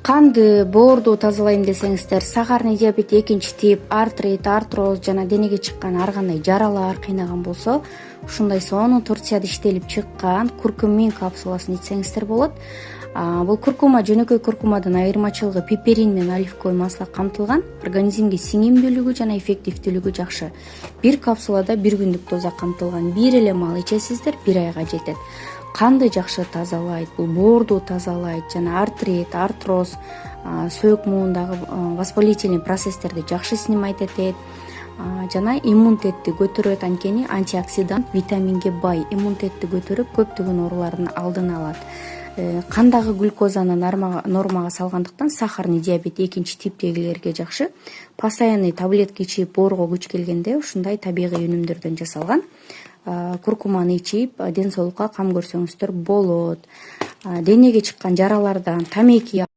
Канды, боорду тазалайм десеңиздер, сахарный диабет экинчи тип, артрит, артроз жана денеге чыккан ар кандай жаралар кыйнаган болсо, ушундай сонун Турцияда иштелип чыккан куркумин капсуласын ичсеңиздер болот. Бул куркума жөнөкөй куркумадан айырмачылыгы пеперин менен оливковый масло камтылган, организмге сиңимдүүлүгү жана эффективдүүлүгү жакшы. Бир капсулада бир күндүк доза камтылган. Бир эле мал ичесиздер, бир айга жетет. Канды жакшы тазалайт, бул боорду тазалайт жана артрит, артроз, сөөк муундагы воспалительный процесстерди жакшы снимать этет жана иммунитетти көтөрөт. Анткени антиоксидант, витаминге бай, иммунитетти көтөрүп көптөгөн оорулардын алдын алат. Кандагы глюкозаны нормага салгандыктан сахарный диабет экинчи типтегилерге жакшы. Постоянный таблетка ичип боорго күч келгенде ушундай табигый өнүмдөрдөн жасалган куркуманы ичип ден соолукка кам көрсөңүздөр болот. Денеге чыккан жаралардан тамеки